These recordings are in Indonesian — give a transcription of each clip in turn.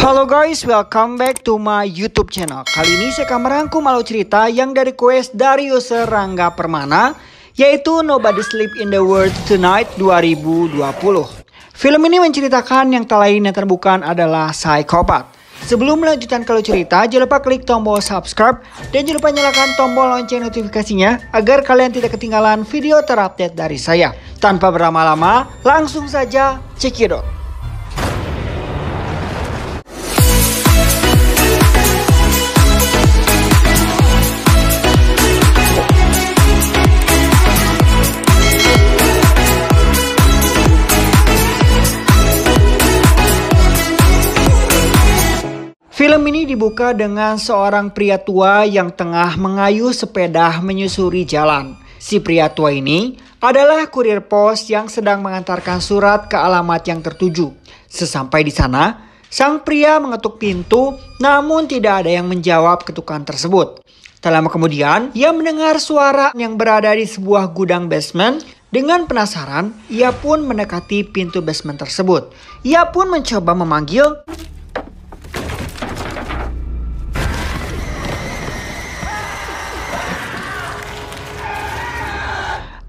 Halo guys, welcome back to my YouTube channel. Kali ini saya akan merangkum alur cerita yang dari quest dari user Rangga Permana, yaitu Nobody Sleep in the World Tonight 2020. Film ini menceritakan yang tak lain dan bukan adalah psikopat. Sebelum melanjutkan ke alur cerita, jangan lupa klik tombol subscribe dan jangan lupa nyalakan tombol lonceng notifikasinya agar kalian tidak ketinggalan video terupdate dari saya. Tanpa berlama-lama, langsung saja cekidot. Film ini dibuka dengan seorang pria tua yang tengah mengayuh sepeda menyusuri jalan. Si pria tua ini adalah kurir pos yang sedang mengantarkan surat ke alamat yang tertuju. Sesampai di sana, sang pria mengetuk pintu namun tidak ada yang menjawab ketukan tersebut. Tak lama kemudian, ia mendengar suara yang berada di sebuah gudang basement. Dengan penasaran, ia pun mendekati pintu basement tersebut. Ia pun mencoba memanggil.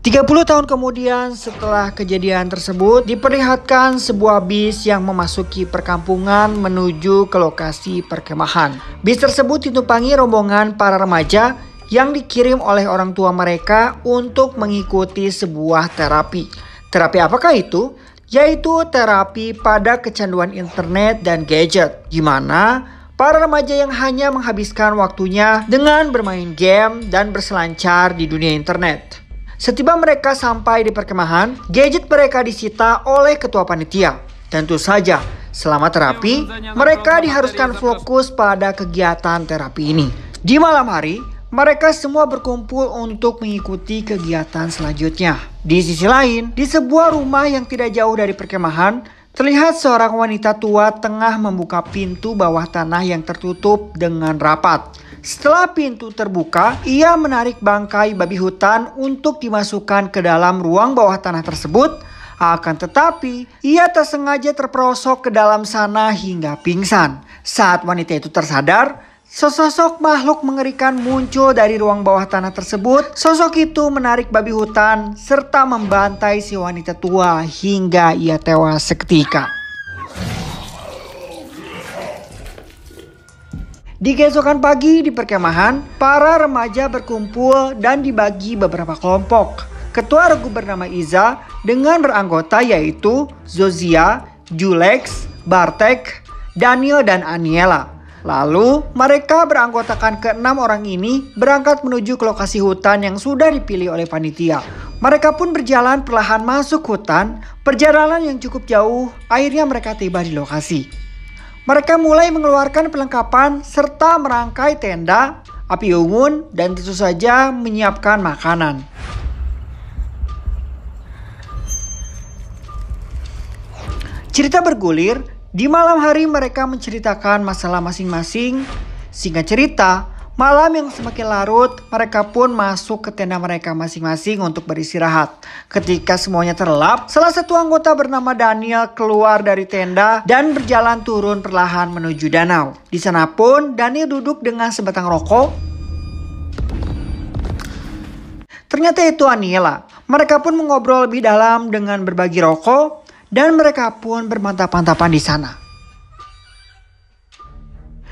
30 tahun kemudian setelah kejadian tersebut, diperlihatkan sebuah bis yang memasuki perkampungan menuju ke lokasi perkemahan. Bis tersebut ditumpangi rombongan para remaja yang dikirim oleh orang tua mereka untuk mengikuti sebuah terapi. Terapi apakah itu? Yaitu terapi pada kecanduan internet dan gadget, di mana para remaja yang hanya menghabiskan waktunya dengan bermain game dan berselancar di dunia internet. Setiba mereka sampai di perkemahan, gadget mereka disita oleh ketua panitia. Tentu saja, selama terapi, mereka diharuskan fokus pada kegiatan terapi ini. Di malam hari, mereka semua berkumpul untuk mengikuti kegiatan selanjutnya. Di sisi lain, di sebuah rumah yang tidak jauh dari perkemahan, terlihat seorang wanita tua tengah membuka pintu bawah tanah yang tertutup dengan rapat. Setelah pintu terbuka, ia menarik bangkai babi hutan untuk dimasukkan ke dalam ruang bawah tanah tersebut. Akan tetapi, ia tak sengaja terperosok ke dalam sana hingga pingsan. Saat wanita itu tersadar, sesosok makhluk mengerikan muncul dari ruang bawah tanah tersebut. Sosok itu menarik babi hutan serta membantai si wanita tua hingga ia tewas seketika. Di keesokan pagi di perkemahan, para remaja berkumpul dan dibagi beberapa kelompok. Ketua regu bernama Iza dengan beranggota yaitu Zozia, Julex, Bartek, Daniel, dan Aniela. Lalu mereka beranggotakan ke-6 orang ini berangkat menuju ke lokasi hutan yang sudah dipilih oleh panitia. Mereka pun berjalan perlahan masuk hutan. Perjalanan yang cukup jauh, akhirnya mereka tiba di lokasi. Mereka mulai mengeluarkan perlengkapan serta merangkai tenda, api unggun, dan tentu saja menyiapkan makanan. Cerita bergulir, di malam hari mereka menceritakan masalah masing-masing. Singkat cerita, malam yang semakin larut, mereka pun masuk ke tenda mereka masing-masing untuk beristirahat. Ketika semuanya terlelap, salah satu anggota bernama Daniel keluar dari tenda dan berjalan turun perlahan menuju danau. Di sana pun Daniel duduk dengan sebatang rokok. Ternyata itu Aniela. Mereka pun mengobrol lebih dalam dengan berbagi rokok dan mereka pun bermantap-mantapan di sana.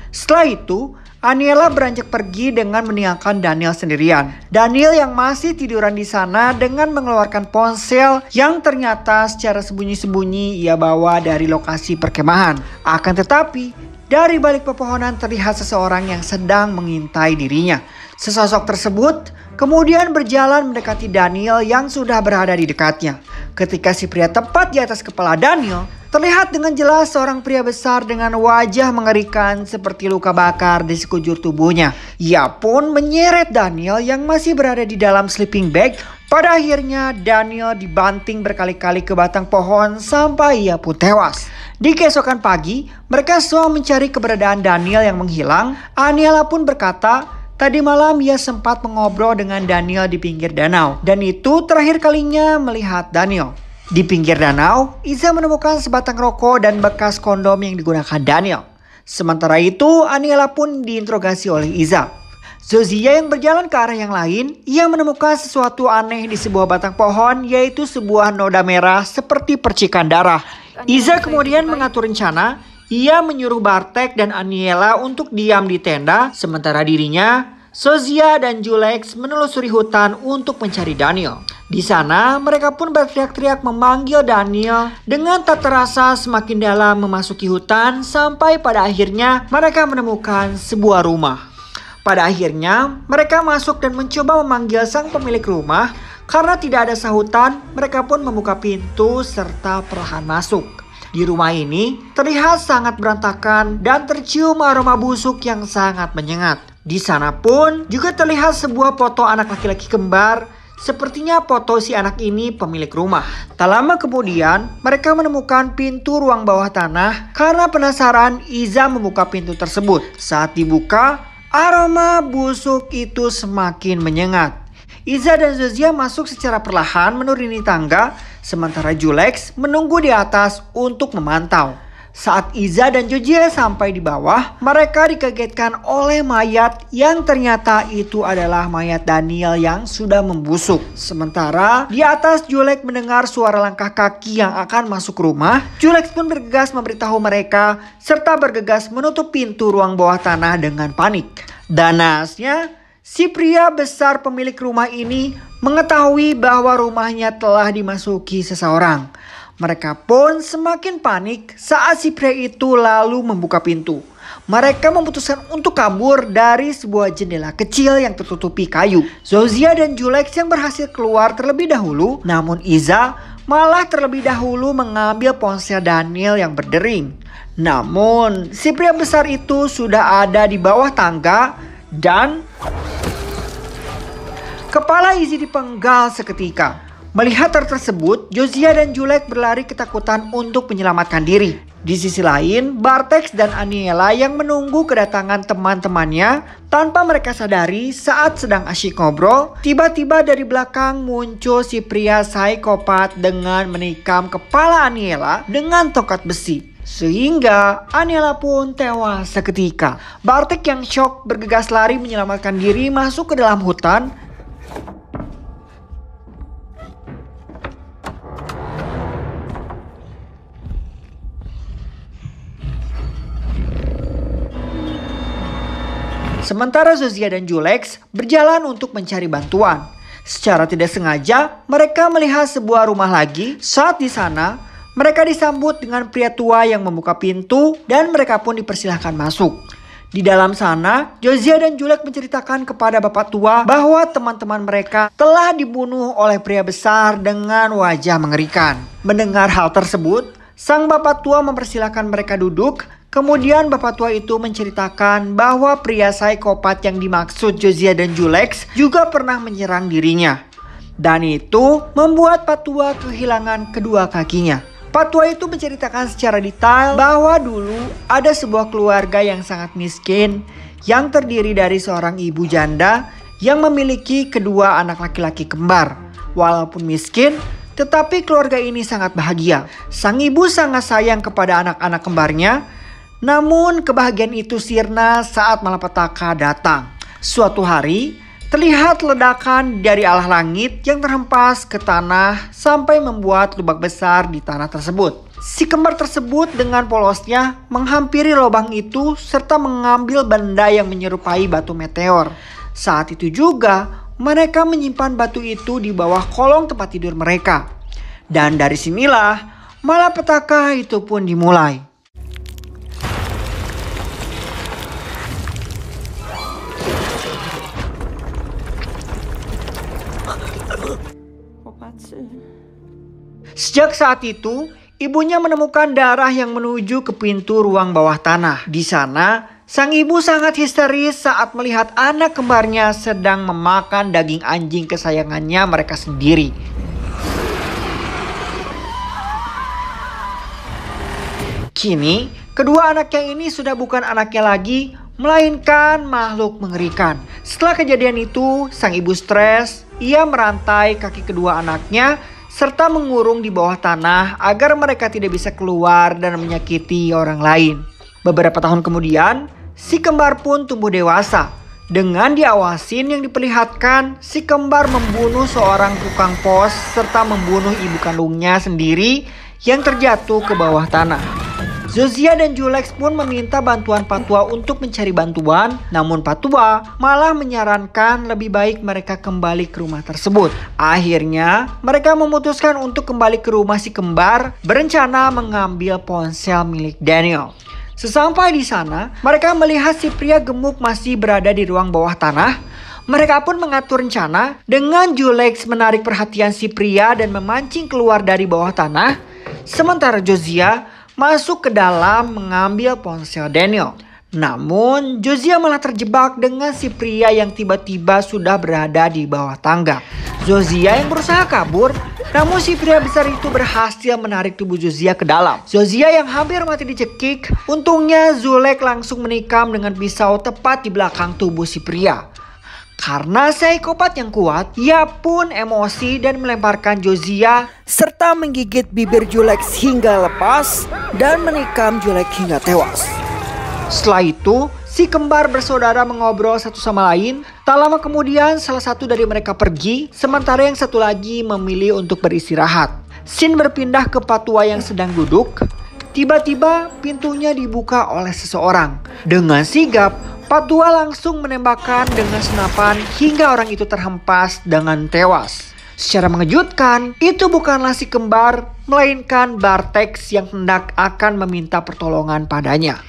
Setelah itu, Aniela beranjak pergi dengan meninggalkan Daniel sendirian. Daniel yang masih tiduran di sana dengan mengeluarkan ponsel yang ternyata secara sembunyi-sembunyi ia bawa dari lokasi perkemahan. Akan tetapi, dari balik pepohonan terlihat seseorang yang sedang mengintai dirinya. Sesosok tersebut kemudian berjalan mendekati Daniel yang sudah berada di dekatnya. Ketika si pria tepat di atas kepala Daniel, terlihat dengan jelas seorang pria besar dengan wajah mengerikan seperti luka bakar di sekujur tubuhnya. Ia pun menyeret Daniel yang masih berada di dalam sleeping bag. Pada akhirnya Daniel dibanting berkali-kali ke batang pohon sampai ia pun tewas. Di keesokan pagi, mereka semua mencari keberadaan Daniel yang menghilang. Aniela pun berkata, tadi malam ia sempat mengobrol dengan Daniel di pinggir danau. Dan itu terakhir kalinya melihat Daniel. Di pinggir danau, Iza menemukan sebatang rokok dan bekas kondom yang digunakan Daniel. Sementara itu, Aniela pun diinterogasi oleh Iza. Zozia yang berjalan ke arah yang lain, ia menemukan sesuatu aneh di sebuah batang pohon, yaitu sebuah noda merah seperti percikan darah. Iza kemudian mengatur rencana. Ia menyuruh Bartek dan Aniela untuk diam di tenda, sementara dirinya, Zozia dan Julex menelusuri hutan untuk mencari Daniel. Di sana, mereka pun berteriak-teriak memanggil Daniel dengan tak terasa semakin dalam memasuki hutan sampai pada akhirnya mereka menemukan sebuah rumah. Pada akhirnya, mereka masuk dan mencoba memanggil sang pemilik rumah. Karena tidak ada sahutan, mereka pun membuka pintu serta perlahan masuk. Di rumah ini terlihat sangat berantakan dan tercium aroma busuk yang sangat menyengat. Di sana pun juga terlihat sebuah foto anak laki-laki kembar. Sepertinya foto si anak ini pemilik rumah. Tak lama kemudian mereka menemukan pintu ruang bawah tanah. Karena penasaran, Iza membuka pintu tersebut. Saat dibuka, aroma busuk itu semakin menyengat. Iza dan Zozia masuk secara perlahan menuruni tangga, sementara Julex menunggu di atas untuk memantau. Saat Iza dan Zozia sampai di bawah, mereka dikagetkan oleh mayat yang ternyata itu adalah mayat Daniel yang sudah membusuk. Sementara di atas Julex mendengar suara langkah kaki yang akan masuk rumah. Julex pun bergegas memberitahu mereka serta bergegas menutup pintu ruang bawah tanah dengan panik. Dan naasnya, si pria besar pemilik rumah ini mengetahui bahwa rumahnya telah dimasuki seseorang. Mereka pun semakin panik saat si pria itu lalu membuka pintu. Mereka memutuskan untuk kabur dari sebuah jendela kecil yang tertutupi kayu. Zozia dan Julex yang berhasil keluar terlebih dahulu, namun Iza malah terlebih dahulu mengambil ponsel Daniel yang berdering. Namun si pria besar itu sudah ada di bawah tangga dan kepala Izzy dipenggal seketika. Melihat hal tersebut, Zozia dan Julex berlari ketakutan untuk menyelamatkan diri. Di sisi lain, Bartek dan Aniela yang menunggu kedatangan teman-temannya tanpa mereka sadari saat sedang asyik ngobrol, tiba-tiba dari belakang muncul si pria psikopat dengan menikam kepala Aniela dengan tongkat besi. Sehingga Aniela pun tewas seketika. Bartek yang shock bergegas lari menyelamatkan diri masuk ke dalam hutan. Sementara Zozia dan Julex berjalan untuk mencari bantuan. Secara tidak sengaja, mereka melihat sebuah rumah lagi. Saat di sana, mereka disambut dengan pria tua yang membuka pintu dan mereka pun dipersilahkan masuk. Di dalam sana, Zozia dan Julex menceritakan kepada bapak tua bahwa teman-teman mereka telah dibunuh oleh pria besar dengan wajah mengerikan. Mendengar hal tersebut, sang bapak tua mempersilahkan mereka duduk. Kemudian bapak tua itu menceritakan bahwa pria psikopat yang dimaksud Zozia dan Julex juga pernah menyerang dirinya. Dan itu membuat Pak Tua kehilangan kedua kakinya. Pak Tua itu menceritakan secara detail bahwa dulu ada sebuah keluarga yang sangat miskin yang terdiri dari seorang ibu janda yang memiliki kedua anak laki-laki kembar. Walaupun miskin, tetapi keluarga ini sangat bahagia. Sang ibu sangat sayang kepada anak-anak kembarnya. Namun kebahagiaan itu sirna saat malapetaka datang. Suatu hari terlihat ledakan dari arah langit yang terhempas ke tanah sampai membuat lubang besar di tanah tersebut. Si kembar tersebut dengan polosnya menghampiri lubang itu serta mengambil benda yang menyerupai batu meteor. Saat itu juga mereka menyimpan batu itu di bawah kolong tempat tidur mereka. Dan dari sinilah malapetaka itu pun dimulai. Sejak saat itu, ibunya menemukan darah yang menuju ke pintu ruang bawah tanah. Di sana, sang ibu sangat histeris saat melihat anak kembarnya sedang memakan daging anjing kesayangannya mereka sendiri. Kini, kedua anaknya ini sudah bukan anaknya lagi, melainkan makhluk mengerikan. Setelah kejadian itu, sang ibu stres. Ia merantai kaki kedua anaknya serta mengurung di bawah tanah agar mereka tidak bisa keluar dan menyakiti orang lain. Beberapa tahun kemudian, si kembar pun tumbuh dewasa. Dengan diawasin yang diperlihatkan, si kembar membunuh seorang tukang pos serta membunuh ibu kandungnya sendiri yang terjatuh ke bawah tanah. Zozia dan Julex pun meminta bantuan Patwa untuk mencari bantuan, namun Patwa malah menyarankan lebih baik mereka kembali ke rumah tersebut. Akhirnya, mereka memutuskan untuk kembali ke rumah si kembar, berencana mengambil ponsel milik Daniel. Sesampai di sana, mereka melihat si pria gemuk masih berada di ruang bawah tanah. Mereka pun mengatur rencana dengan Julex menarik perhatian si pria dan memancing keluar dari bawah tanah. Sementara Josiah masuk ke dalam mengambil ponsel Daniel. Namun, Josiah malah terjebak dengan si pria yang tiba-tiba sudah berada di bawah tangga. Josiah yang berusaha kabur, namun si pria besar itu berhasil menarik tubuh Josiah ke dalam. Josiah yang hampir mati dicekik, untungnya Zulek langsung menikam dengan pisau tepat di belakang tubuh si pria. Karena psikopat yang kuat, ia pun emosi dan melemparkan Josiah serta menggigit bibir Julex hingga lepas dan menikam Julex hingga tewas. Setelah itu, si kembar bersaudara mengobrol satu sama lain. Tak lama kemudian salah satu dari mereka pergi, sementara yang satu lagi memilih untuk beristirahat. Scene berpindah ke Patwa yang sedang duduk. Tiba-tiba pintunya dibuka oleh seseorang. Dengan sigap, Patwa langsung menembakkan dengan senapan hingga orang itu terhempas dengan tewas. Secara mengejutkan, itu bukanlah si kembar, melainkan Bartex yang hendak akan meminta pertolongan padanya.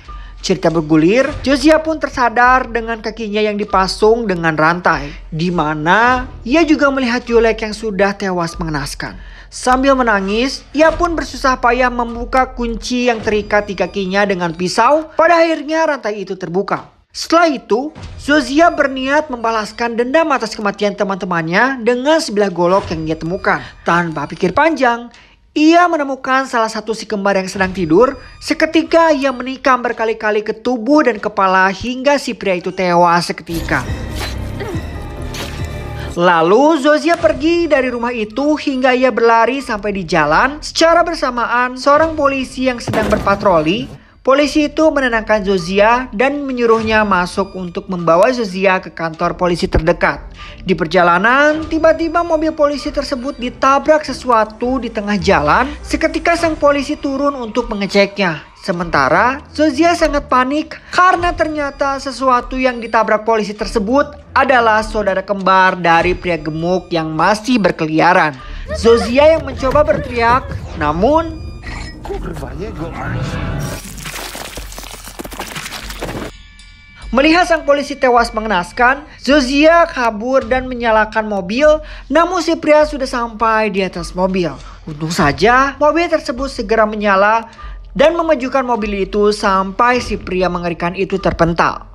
Cerita bergulir, Josiah pun tersadar dengan kakinya yang dipasung dengan rantai, di mana ia juga melihat Julek yang sudah tewas mengenaskan. Sambil menangis, ia pun bersusah payah membuka kunci yang terikat di kakinya dengan pisau. Pada akhirnya rantai itu terbuka. Setelah itu, Josiah berniat membalaskan dendam atas kematian teman-temannya dengan sebilah golok yang ia temukan. Tanpa pikir panjang, ia menemukan salah satu si kembar yang sedang tidur. Seketika ia menikam berkali-kali ke tubuh dan kepala hingga si pria itu tewas seketika. Lalu Josiah pergi dari rumah itu hingga ia berlari sampai di jalan. Secara bersamaan, seorang polisi yang sedang berpatroli. Polisi itu menenangkan Josiah dan menyuruhnya masuk untuk membawa Josiah ke kantor polisi terdekat. Di perjalanan, tiba-tiba mobil polisi tersebut ditabrak sesuatu di tengah jalan. Seketika sang polisi turun untuk mengeceknya. Sementara, Josiah sangat panik karena ternyata sesuatu yang ditabrak polisi tersebut adalah saudara kembar dari pria gemuk yang masih berkeliaran. Josiah yang mencoba berteriak, namun melihat sang polisi tewas mengenaskan, Josiah kabur dan menyalakan mobil, namun si pria sudah sampai di atas mobil. Untung saja mobil tersebut segera menyala dan memajukan mobil itu sampai si pria mengerikan itu terpental.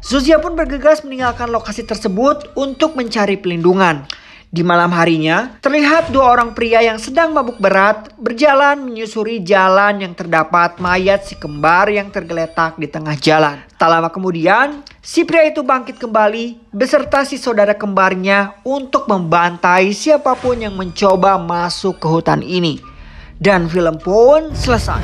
Josiah pun bergegas meninggalkan lokasi tersebut untuk mencari pelindungan. Di malam harinya, terlihat dua orang pria yang sedang mabuk berat berjalan menyusuri jalan yang terdapat mayat si kembar yang tergeletak di tengah jalan. Tak lama kemudian, si pria itu bangkit kembali beserta si saudara kembarnya untuk membantai siapapun yang mencoba masuk ke hutan ini. Dan film pun selesai.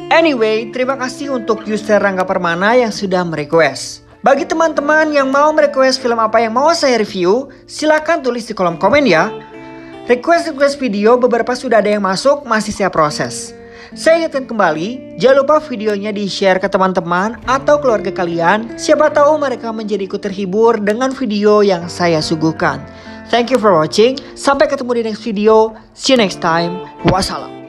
Anyway, terima kasih untuk user Rangga Permana yang sudah merequest. Bagi teman-teman yang mau merequest film apa yang mau saya review, silakan tulis di kolom komen ya. Request video beberapa sudah ada yang masuk, masih saya proses. Saya ingatkan kembali, jangan lupa videonya di-share ke teman-teman atau keluarga kalian. Siapa tahu mereka menjadi ikut terhibur dengan video yang saya suguhkan. Thank you for watching. Sampai ketemu di next video. See you next time. Wassalam.